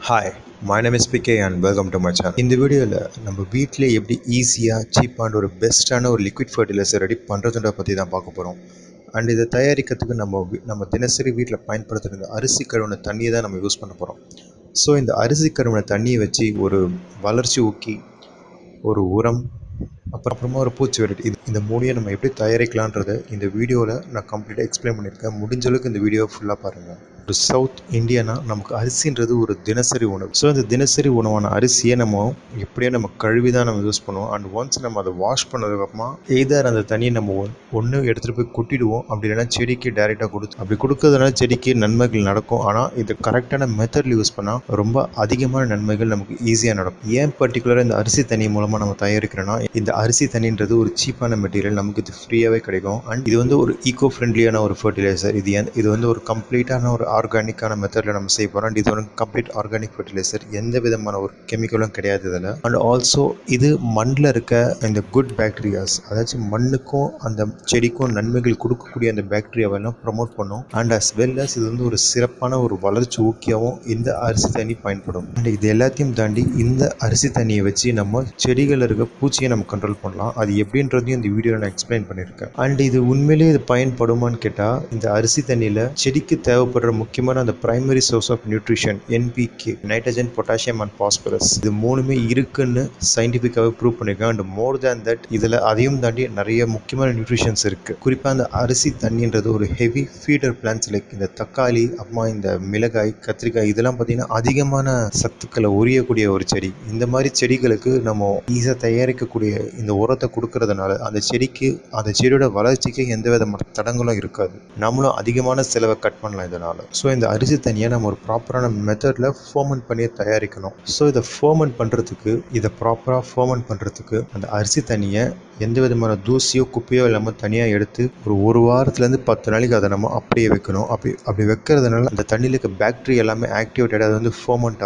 Hi, my name is PK and welcome to my channel. இந்த வீடியோவில் நம்ம வீட்டிலே எப்படி ஈஸியாக சீப்பான ஒரு பெஸ்ட்டான ஒரு லிக்விட் ஃபர்டிலைசர் ரெடி பண்ணுறதுன்ற பற்றி தான் பார்க்க போகிறோம். அண்ட் இதை தயாரிக்கிறதுக்கு நம்ம தினசரி வீட்டில் பயன்படுத்துகிற அரிசி கழுவின தண்ணியை தான் நம்ம யூஸ் பண்ண போகிறோம். ஸோ இந்த அரிசி கழுவின தண்ணியை வச்சு ஒரு வளர்ச்சி ஊக்கி, ஒரு உரம், அப்புறமா ஒரு பூச்சி விரட்டி இந்த மூணையும் நம்ம எப்படி தயாரிக்கலான்றதை இந்த வீடியோவில் நான் கம்ப்ளீட்டாக எக்ஸ்பிளைன் பண்ணியிருக்கேன். முடிஞ்ச அளவுக்கு இந்த வீடியோ ஃபுல்லாக பாருங்கள். ஒரு சவுத் இந்தியனா நமக்கு அரிசின்றது ஒரு தினசரி உணவு. ஸோ இந்த தினசரி உணவான அரிசியை நம்ம எப்படியோ நம்ம கழுவி தான் நம்ம யூஸ் பண்ணுவோம். அண்ட் ஒன்ஸ் நம்ம அதை வாஷ் பண்ணதுக்கப்புறமா எய்தர் அந்த தண்ணியை நம்ம ஒன்று எடுத்துகிட்டு போய் கொட்டிடுவோம், அப்படி இல்லைன்னா செடிக்கு டைரெக்டாக அப்படி கொடுக்கறதுனால செடிக்கு நன்மைகள் நடக்கும். ஆனால் இது கரெக்டான மெத்தடில் யூஸ் பண்ணால் ரொம்ப அதிகமான நன்மைகள் நமக்கு ஈஸியாக நடக்கும். ஏன் பர்டிகுலராக இந்த அரிசி தண்ணி மூலமாக நம்ம தயாரிக்கிறோன்னா, இந்த அரிசி தண்ணின்றது ஒரு சீப்பான மெட்டீரியல், நமக்கு இது ஃப்ரீயாகவே கிடைக்கும். அண்ட் இது வந்து ஒரு ஈகோ ஃப்ரெண்ட்லியான ஒரு ஃபர்டிலைசர். இது வந்து ஒரு கம்ப்ளீட்டான ஒரு ஆர்கானிக்கான மெத்தடில் நம்ம செய்ய போகிறோம். இது ஒரு கம்ப்ளீட் ஆர்கானிக் ஃபர்டிலைசர், எந்த விதமான ஒரு கெமிக்கலும் கிடையாது இதில். அண்ட் ஆல்சோ இது மண்ணில் இருக்க இந்த குட் பேக்டீரியாஸ், அதாச்சும் மண்ணுக்கும் அந்த செடிக்கும் நன்மைகள் கொடுக்கக்கூடிய அந்த பேக்டீரியாவெல்லாம் ப்ரமோட் பண்ணும். அண்ட் அஸ் வெல் அஸ் இது வந்து ஒரு சிறப்பான ஒரு வளர்ச்சி ஊக்கியாகவும் இந்த அரிசி தண்ணி பயன்படும். அண்ட் இது எல்லாத்தையும் தாண்டி இந்த அரிசி தண்ணியை வச்சு நம்ம செடிகளில் இருக்க பூச்சியை நம்ம கண்ட்ரோல் பண்ணலாம். அது எப்படின்றதையும் இந்த வீடியோவில் நான் எக்ஸ்பிளைன் பண்ணியிருக்கேன். அண்ட் இது உண்மையிலேயே இது பயன்படுமான்னு கேட்டால், இந்த அரிசி தண்ணியில் செடிக்கு தேவைப்படுற முக்கியமான அந்த primary source of nutrition NPK, nitrogen, potassium and phosphorus, இது மூணுமே இருக்குன்னு சயின்டிஃபிக்காகவே ப்ரூவ் பண்ணியிருக்காங்க. அண்ட் மோர் தேன் தட் இதில் அதையும் தாண்டி நிறைய முக்கியமான நியூட்ரிஷன்ஸ் இருக்குது. குறிப்பாக அந்த அரிசி தண்ணின்றது ஒரு ஹெவி ஃபீடர் பிளான்ஸ், லைக் இந்த தக்காளி, அப்புறமா இந்த மிளகாய், கத்திரிக்காய், இதெல்லாம் பார்த்தீங்கன்னா அதிகமான சத்துக்களை உரியக்கூடிய ஒரு செடி. இந்த மாதிரி செடிகளுக்கு நம்ம ஈஸியாக தயாரிக்கக்கூடிய இந்த உரத்தை கொடுக்கறதுனால அந்த செடியோட வளர்ச்சிக்கு எந்த விதமான தடங்களும் இருக்காது. நம்மளும் அதிகமான செலவை கட் பண்ணலாம் இதனால். ஸோ இந்த அரிசி தண்ணியை நம்ம ஒரு ப்ராப்பரான மெத்தடில் ஃபர்மெண்ட் பண்ணி தயாரிக்கணும். ஸோ இதை ப்ராப்பராக ஃபர்மெண்ட் பண்ணுறதுக்கு அந்த அரிசி தண்ணியை எந்த விதமான தூசியோ குப்பையோ இல்லாமல் தனியாக எடுத்து ஒரு வாரத்துலேருந்து 10 நாளைக்கு அதை நம்ம அப்படியே வைக்கணும். அப்படி வைக்கிறதுனால அந்த தண்ணியில் இருக்க பேக்டீரியா எல்லாமே ஆக்டிவேட்டட், அது வந்து ஃபர்மெண்ட்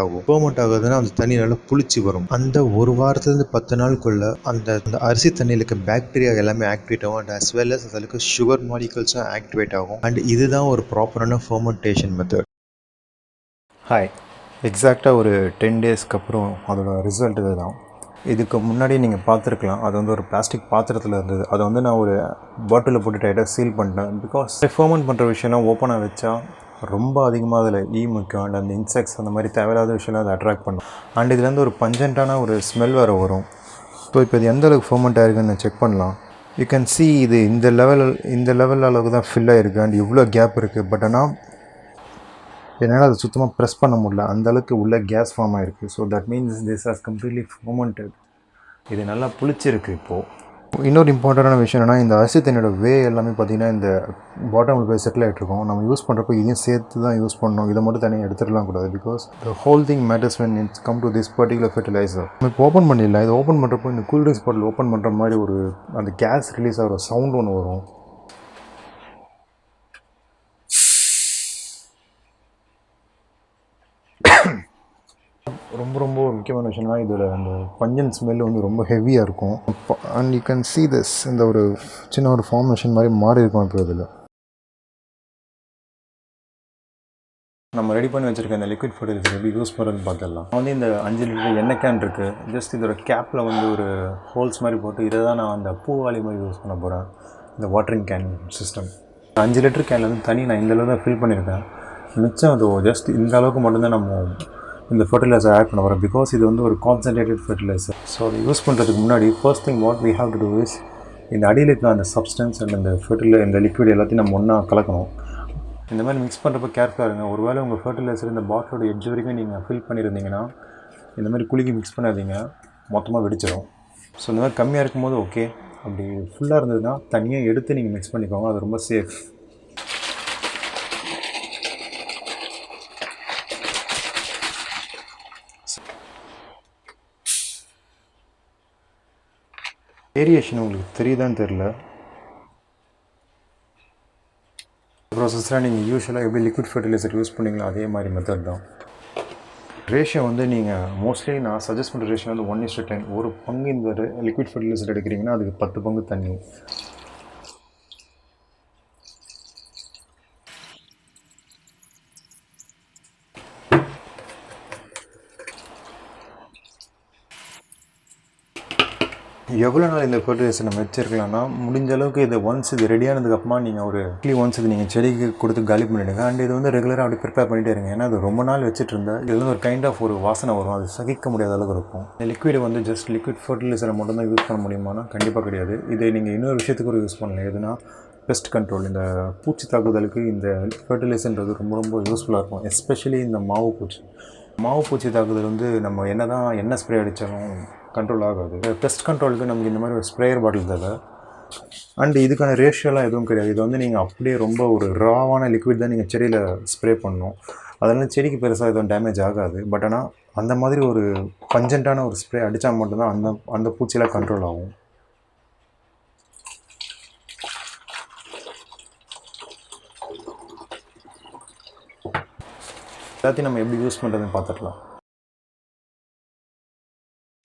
ஆகுதுன்னா அந்த தண்ணி நல்லா புளிச்சு வரும். அந்த ஒரு வாரத்துலேருந்து 10 நாளுக்குள்ள அந்த அரிசி தண்ணியில் இருக்க பேக்டீரியா எல்லாமே ஆக்டிவேட் ஆகும். அண்ட் அஸ் வெல் அஸ் அதுக்கு சுகர் மாலிகூல்ஸும் ஆக்டிவேட் ஆகும். அண்ட் இதுதான் ஒரு ப்ராப்பரான ஃபர்மெண்டேஷன் மெத்தட். ஹாய், எக்ஸாக்டாக ஒரு 10 டேஸ்க்கு அப்புறம் அதோட ரிசல்ட் இது தான். இதுக்கு முன்னாடி நீங்கள் பார்த்துருக்கலாம், அது வந்து ஒரு பிளாஸ்டிக் பாத்திரத்தில் இருந்தது. அதை வந்து நான் ஒரு பாட்டிலில் போட்டு டைட்டாக சீல் பண்ணிட்டேன். பிகாஸ் ஃபர்மெண்ட் பண்ணுற விஷயம்லாம் ஓப்பனாக வச்சா ரொம்ப அதிகமாக அதில் முக்கியம். அண்ட் அந்த இன்செக்ட்ஸ் அந்த மாதிரி தேவையில்லாத விஷயம்லாம் அதை அட்ராக்ட் பண்ணும். அண்ட் இதுலேருந்து ஒரு பஞ்சன்ட்டான ஒரு ஸ்மெல் வேறு வரும். ஸோ இப்போ இது எந்த அளவுக்கு ஃபர்மெண்ட் ஆகிருக்குன்னு செக் பண்ணலாம். யூ கேன் சி இது இந்த லெவல் அளவுக்கு தான் ஃபில் ஆகிருக்கு. அண்ட் இவ்வளோ கேப் இருக்குது. பட் ஆனால் என்னால் அதை சுத்தமாக ப்ரெஸ் பண்ண முடியல, அந்தளவுக்கு உள்ள கேஸ் ஃபார்ம் ஆகிருக்கு. So that means this has completely fermented. இது நல்லா புளிச்சிருக்கு. இப்போது இன்னொரு இம்பார்ட்டண்டான விஷயம் என்னென்னா, இந்த அரிசி தண்ணியோட எல்லாமே பார்த்திங்கன்னா இந்த பாட்டமில் போய் செட்டில் ஆகிட்ருக்கோம். நம்ம யூஸ் பண்ணுறப்போ இதையும் சேர்த்து தான் யூஸ் பண்ணணும். இதை மட்டும் தனியாக எடுத்துடலாம் கூடாது. Because the whole thing matters when it's come to this particular fertiliser. நம்ம இப்போ ஓப்பன் பண்ணிடலாம். இது ஓப்பன் பண்ணுறப்போ இந்த கூல்ட்ரிங்க்ஸ் பாட்டில் ஓப்பன் பண்ணுற மாதிரி ஒரு அந்த கேஸ் ரிலீஸ் ஆகிற சவுண்ட் ஒன்று வரும். ரொம்ப ஒரு முக்கியமான விஷயம்னா, இதில் அந்த பஞ்சன் ஸ்மெல் வந்து ரொம்ப ஹெவியாக இருக்கும். And you can see this, இந்த ஒரு சின்ன ஒரு ஃபார்மேஷன் மாதிரி மாறி இருக்கும். இப்போ இதில் நம்ம ரெடி பண்ணி வச்சுருக்க இந்த லிக்விட் ஃபர்டிலைசர் எப்படி யூஸ் பண்ணுறதுன்னு பார்த்துடலாம். வந்து இந்த 5 லிட்டர் எண்ணெய் கேன் இருக்குது. ஜஸ்ட் இதோட கேப்பில் வந்து ஒரு ஹோல்ஸ் மாதிரி போட்டு இதை தான் நான் அந்த பூவாளி மாதிரி யூஸ் பண்ண போகிறேன். இந்த வாட்டரிங் கேன் சிஸ்டம். 5 லிட்டர் கேனில் வந்து தண்ணி நான் இந்த அளவு தான் ஃபில் பண்ணியிருக்கேன். மிச்சம் அது ஜஸ்ட் இந்த அளவுக்கு மட்டும்தான் நம்ம இந்த ஃபர்டிலைசர் ஆட் பண்ண வரோம். பிகாஸ் இது வந்து ஒரு கான்சன்ட்ரேட்டட் ஃபர்டிலைசர். ஸோ அதை யூஸ் பண்ணுறதுக்கு முன்னாடி first thing what we have to do is, இந்த அடியில் இருக்க அந்த சப்ஸ்டன்ஸ் அண்ட் இந்த லிக்விட் எல்லாத்தையும் நம்ம ஒன்றா கலக்கணும். இந்த மாதிரி மிக்ஸ் பண்ணுறப்ப கேர்ஃபுல்லாக இருங்க. ஒருவேளை உங்கள் ஃபர்டிலைசர் இந்த பாட்டிலோட எட்ஜ் வரைக்கும் நீங்கள் ஃபில் பண்ணியிருந்தீங்கன்னா இந்த மாதிரி குலுக்கி மிக்ஸ் பண்ணாதீங்க, மொத்தமாக வெடிச்சிடும். ஸோ இந்த மாதிரி கம்மியாக இருக்கும்போது ஓகே, அப்படி ஃபுல்லாக இருந்ததுன்னா தனியாக எடுத்து நீங்கள் மிக்ஸ் பண்ணிக்கோங்க. அது ரொம்ப சேஃப். வேரியேஷன் உங்களுக்கு தெரியுதான்னு தெரில. ப்ராசஸில் நீங்கள் யூஸ்வலாக எப்படி லிக்விட் ஃபர்டிலைசர் யூஸ் பண்ணிங்களோ அதே மாதிரி மெத்தட் தான். ரேஷியோ வந்து நீங்கள் மோஸ்ட்லி நான் சஜஸ்ட் பண்ணுற ரேஷியோ வந்து 1:10. ஒரு பங்கு இந்த லிக்விட் ஃபர்டிலைசர் எடுக்கிறீங்கன்னா அதுக்கு 10 பங்கு தண்ணி. எவ்வளோ நாள் இந்த ஃபர்டிலைசர் நம்ம வச்சுருக்கலாம்னா, முடிஞ்ச அளவுக்கு இது ஒன்ஸ் இது ரெடியானதுக்கப்புறமா நீங்கள் ஒரு ஒன்ஸ் இது நீங்கள் செடிக்கு கொடுத்து காலி பண்ணிவிடுங்க. அண்ட் இது வந்து ரெகுலராக அப்படி ப்ரிப்பேர் பண்ணிகிட்டே இருங்க. ஏன்னா அது ரொம்ப நாள் வச்சுட்டு இருந்தால் இதில் வந்து ஒரு கைண்ட் ஆஃப் ஒரு வாசனை வரும். அது சகிக்க முடியாத அளவுக்கு இருக்கும். இந்த லிக்விடை வந்து ஜஸ்ட் லிக்விட் ஃபர்டிலைசரை மட்டும்தான் யூஸ் பண்ண முடியுமானா கண்டிப்பாக கிடையாது. இதை நீங்கள் இன்னொரு விஷயத்துக்கு ஒரு யூஸ் பண்ணலாம். எதுனா பெஸ்ட் கண்ட்ரோல், இந்த பூச்சி தாக்குதலுக்கு இந்த ஃபர்டிலைசர்ன்றது ரொம்ப ரொம்ப யூஸ்ஃபுல்லாக இருக்கும். எஸ்பெஷலி இந்த மாவு பூச்சி தாக்குதல் வந்து நம்ம என்ன ஸ்ப்ரே அடித்தாலும் கண்ட்ரோல் ஆகாது. பெஸ்ட் கண்ட்ரோலுக்கு நமக்கு இந்த மாதிரி ஒரு ஸ்ப்ரேயர் பாட்டில் தேவை. அண்ட் இதுக்கான ரேஷியோலாம் எதுவும் கிடையாது. இது வந்து நீங்கள் அப்படியே ரொம்ப ஒரு ராவான லிக்விட் தான் நீங்கள் செடியில் ஸ்ப்ரே பண்ணணும். அதனால் செடிக்கு பெருசாக எதுவும் டேமேஜ் ஆகாது. பட் ஆனால் அந்த மாதிரி ஒரு பஞ்சண்ட்டான ஒரு ஸ்ப்ரே அடித்தா மட்டும்தான் அந்த பூச்சியெலாம் கண்ட்ரோல் ஆகும். எல்லாத்தையும் நம்ம எப்படி யூஸ் பண்ணுறதுன்னு பார்த்துக்கலாம்.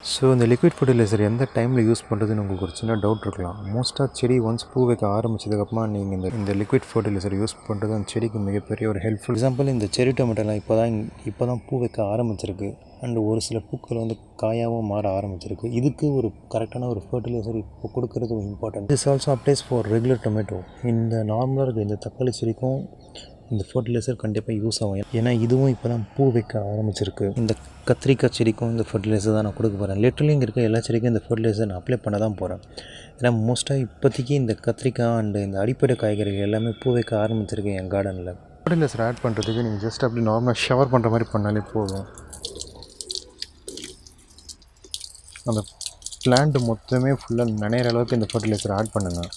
ஸோ இந்த லிக்விட் ஃபர்டிலைசர் எந்த டைமில் யூஸ் பண்ணுறதுன்னு உங்களுக்கு ஒரு சின்ன டவுட் இருக்கலாம். மோஸ்ட்டாக செடி ஒன்ஸ் பூ வைக்க ஆரம்பிச்சதுக்கப்புறமா நீங்கள் இந்த லிக்விட் ஃபர்டிலைசர் யூஸ் பண்ணுறது அந்த செடிக்கு மிகப்பெரிய ஒரு ஹெல்ப்ஃபுல். எக்ஸாம்பிள், இந்த செரி டொமேட்டோலாம் இப்போ தான் பூ வைக்க ஆரம்பிச்சிருக்கு. அண்டு ஒரு சில பூக்கள் வந்து காயாகவும் மாற ஆரம்பிச்சிருக்கு. இதுக்கு ஒரு கரெக்டான ஒரு ஃபர்டிலைசர் இப்போ கொடுக்கறது ஒரு important. This also applies for regular tomato. இந்த நார்மலாக இருக்க இந்த தக்காளி செடிக்கும் இந்த ஃபர்டிலைசர் கண்டிப்பாக யூஸ் ஆகும். ஏன்னா இதுவும் இப்போ தான் பூ வைக்க ஆரம்பிச்சிருக்கு. இந்த கத்திரிக்காய் செடிக்கும் இந்த ஃபர்டிலைசர் தான் நான் கொடுக்க போகிறேன். லிட்டரலி இங்கே இருக்க எல்லா செடிக்கும் இந்த ஃபர்டிலைசர் நான் அப்ளை பண்ண தான் போகிறேன். ஏன்னா மோஸ்ட்டாக இப்போதைக்கு இந்த கத்திரிக்காய் அண்டு இந்த அடிப்படை காய்கறிகள் எல்லாமே பூ வைக்க ஆரம்பிச்சிருக்கு என் கார்டனில். ஃபர்டிலைசர் ஆட் பண்ணுறதுக்கு நீங்கள் ஜஸ்ட் அப்படி நார்மலாக ஷவர் பண்ணுற மாதிரி பண்ணாலே போதும். அந்த பிளான்ட் மொத்தமே ஃபுல்லாக நனைகிற அளவுக்கு இந்த ஃபர்டிலைசர் ஆட் பண்ணுங்கள்.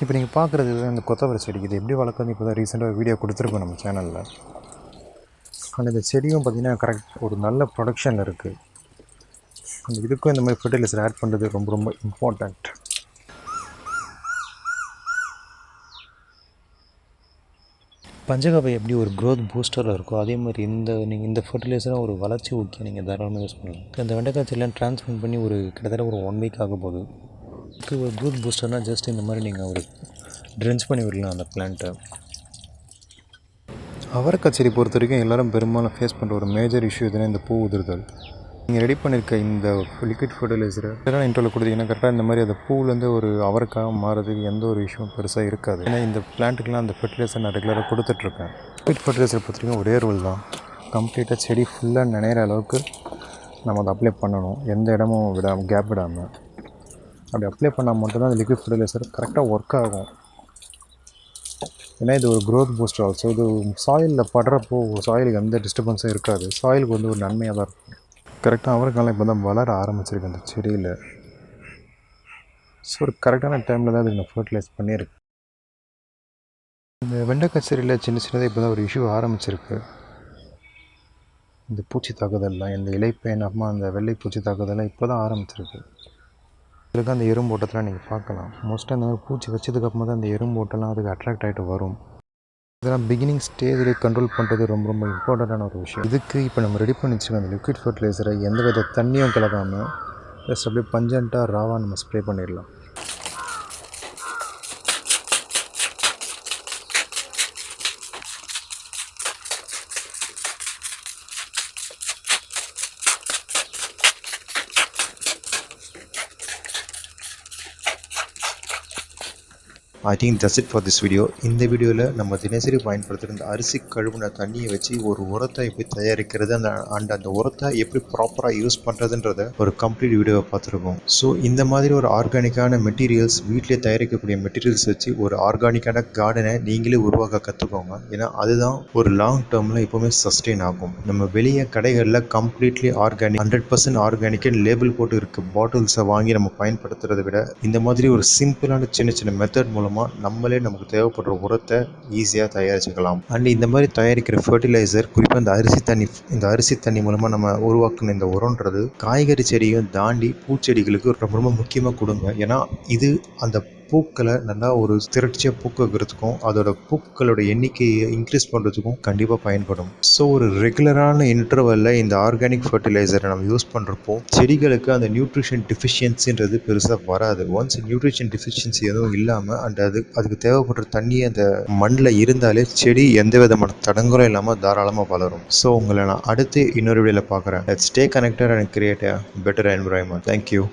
இப்போ நீங்கள் பார்க்குறது இந்த கொத்தவரை செடி. இது எப்படி வளர்க்குறது இப்போ தான் ரீசெண்டாக வீடியோ கொடுத்துருக்கோம் நம்ம சேனலில். ஆனால் இந்த செடியும் பார்த்திங்கன்னா கரெக்ட் ஒரு நல்ல ப்ரொடக்ஷனில் இருக்குது. அந்த இதுக்கும் இந்த மாதிரி ஃபர்டிலைசர் ஆட் பண்ணுறது ரொம்ப ரொம்ப இம்பார்ட்டண்ட். பஞ்சகாவை எப்படி ஒரு க்ரோத் பூஸ்டராக இருக்கோ அதே மாதிரி நீங்கள் இந்த ஃபர்டிலைசராக ஒரு வளர்ச்சி ஊக்கி நீங்கள் தாராளமாக யூஸ் பண்ணலாம். இந்த வெண்டைக்காய் செடியெலாம் ட்ரான்ஸ்பிளான்ட் பண்ணி கிட்டத்தட்ட ஒரு 1 வீக் ஆக போகுது. ஒரு க்ரோத் பூஸ்டர்னால் ஜஸ்ட் இந்த மாதிரி நீங்கள் ட்ரென்ச் பண்ணி விடலாம் அந்த பிளான்ட்டை. அவரைக்காய் செடி பொறுத்த வரைக்கும் எல்லோரும் பெரும்பாலும் ஃபேஸ் பண்ணுற ஒரு மேஜர் இஷ்யூ எதுனா இந்த பூ உதிர்தல். நீங்கள் ரெடி பண்ணியிருக்க இந்த லிக்விட் ஃபர்டிலைசரை இதெல்லாம் இன்ட்ரோவில் கொடுத்தீங்கன்னா கரெக்டாக இந்த மாதிரி அந்த பூவிலேருந்து ஒரு அவரைக்காக மாறதுக்கு எந்த ஒரு இஷ்யூவும் பெருசாக இருக்காது. ஏன்னா இந்த பிளான்ட்டுக்கெலாம் அந்த ஃபர்டிலைசர் நான் ரெகுலராக கொடுத்துட்ருக்கேன். லிக்விட் ஃபர்டிலைசர் பொறுத்த வரைக்கும் ஒரே ரோல் தான். கம்ப்ளீட்டாக செடி ஃபுல்லாக நினைகிற அளவுக்கு நம்ம அதை அப்ளை பண்ணணும். எந்த இடமும் கேப் விடாமல் அப்படி அப்ளை பண்ணால் மட்டும்தான் அந்த லிக்விட் ஃபர்டிலைசர் கரெக்டாக ஒர்க் ஆகும். ஏன்னா இது ஒரு க்ரோத் பூஸ்டர் ஆல்சோ. இது சாயிலில் படுறப்போ சாயிலுக்கு எந்த டிஸ்டர்பன்ஸும் இருக்காது. சாயிலுக்கு ஒரு நன்மையாக தான் இருக்கும். கரெக்டாக அவரைக்காலம் இப்போ தான் வளர ஆரம்பிச்சிருக்கு அந்த செடியில். ஸோ ஒரு கரெக்டான டைமில் தான் இதுக்கு நான் ஃபர்டிலைஸ் பண்ணியிருக்கேன். இந்த வெண்டைக்காய் செடியில் சின்னதாக இப்போ தான் ஒரு இஷ்யூ ஆரம்பிச்சிருக்கு. இந்த பூச்சி தாக்குதல்லாம், இந்த இலைப்பேன் அப்புறமா அந்த வெள்ளை பூச்சி தாக்குதல்லாம் இப்போ தான் ஆரம்பிச்சிருக்கு. இதுக்கு அந்த எறும்போட்டத்தெலாம் நீங்கள் பார்க்கலாம். மோஸ்ட்டாக இந்த மாதிரி பூச்சி வச்சதுக்கப்புறமா தான் அந்த எறும்போட்டெல்லாம் அதுக்கு அட்ராக்ட் ஆகிட்டு வரும். இதெல்லாம் பிகினிங் ஸ்டேஜில் கண்ட்ரோல் பண்ணுறது ரொம்ப ரொம்ப இம்பார்ட்டண்ட்டான ஒரு விஷயம். இதுக்கு இப்போ நம்ம ரெடி பண்ணி வச்சுருக்க அந்த லிக்விட் ஃபர்டிலைசரை எந்த வித தண்ணியும் கலக்காமல் ஜஸ்ட் அப்படியே பஞ்சண்ட்டாக ராவாக நம்ம ஸ்ப்ரே பண்ணிடலாம். I think that's it for this video. இந்த வீடியோவில் நம்ம தினசரி பயன்படுத்துகிற இந்த அரிசி கழுவுன தண்ணியை வச்சு ஒரு உரத்தை எப்படி தயாரிக்கிறது, அந்த உரத்தை எப்படி ப்ராப்பராக யூஸ் பண்ணுறதுன்றத ஒரு கம்ப்ளீட் வீடியோவை பார்த்துருக்கோம். ஸோ இந்த மாதிரி ஒரு ஆர்கானிக்கான மெட்டீரியல்ஸ், வீட்டிலே தயாரிக்கக்கூடிய மெட்டீரியல்ஸ் வச்சு ஒரு ஆர்கானிக்கான கார்டனை நீங்களே உருவாக்க கற்றுக்கோங்க. ஏன்னா அதுதான் ஒரு லாங் டேர்மில் எப்போவுமே சஸ்டெயின் ஆகும். நம்ம வெளியே கடைகளில் கம்ப்ளீட்லி ஆர்கானிக் 100% ஆர்கானிக்னு லேபிள் போட்டு இருக்க பாட்டில்ஸை வாங்கி நம்ம பயன்படுத்துறதை விட இந்த மாதிரி ஒரு சிம்பிளான சின்ன சின்ன மெத்தட் மூலமாக நம்மளே நமக்கு தேவைப்படுற உரத்தை ஈஸியாக தயாரிச்சுக்கலாம். அண்ட் இந்த மாதிரி தயாரிக்கிற ஃபர்டிலைசர் குறிப்பாக இந்த அரிசி தண்ணி மூலமாக நம்ம உருவாக்குன இந்த உரம்ன்றது காய்கறி செடியும் தாண்டி பூச்செடிகளுக்கு ரொம்ப ரொம்ப முக்கியமாக கொடுங்க. ஏன்னா இது அந்த பூக்களை நல்லா ஒரு திரட்சியாக பூக்க வைக்கிறதுக்கும் அதோட பூக்களோட எண்ணிக்கையை இன்க்ரீஸ் பண்ணுறதுக்கும் கண்டிப்பாக பயன்படும். ஸோ ஒரு ரெகுலரான இன்டர்வலில் இந்த ஆர்கானிக் ஃபர்டிலைசரை நம்ம யூஸ் பண்ணுறப்போ செடிகளுக்கு அந்த நியூட்ரிஷன் டிஃபிஷியன்சின்றது பெருசாக வராது. ஒன்ஸ் நியூட்ரிஷன் டிஃபிஷியன்சி எதுவும் இல்லாமல் அண்ட் அதுக்கு தேவைப்படுற தண்ணி அந்த மண்ணில் இருந்தாலே செடி எந்த விதமான தடங்களும் இல்லாமல் தாராளமாக வளரும். ஸோ உங்களை நான் அடுத்து இன்னொரு வீடியோவில் பார்க்குறேன். Let's stay connected and create a better environment. Thank you.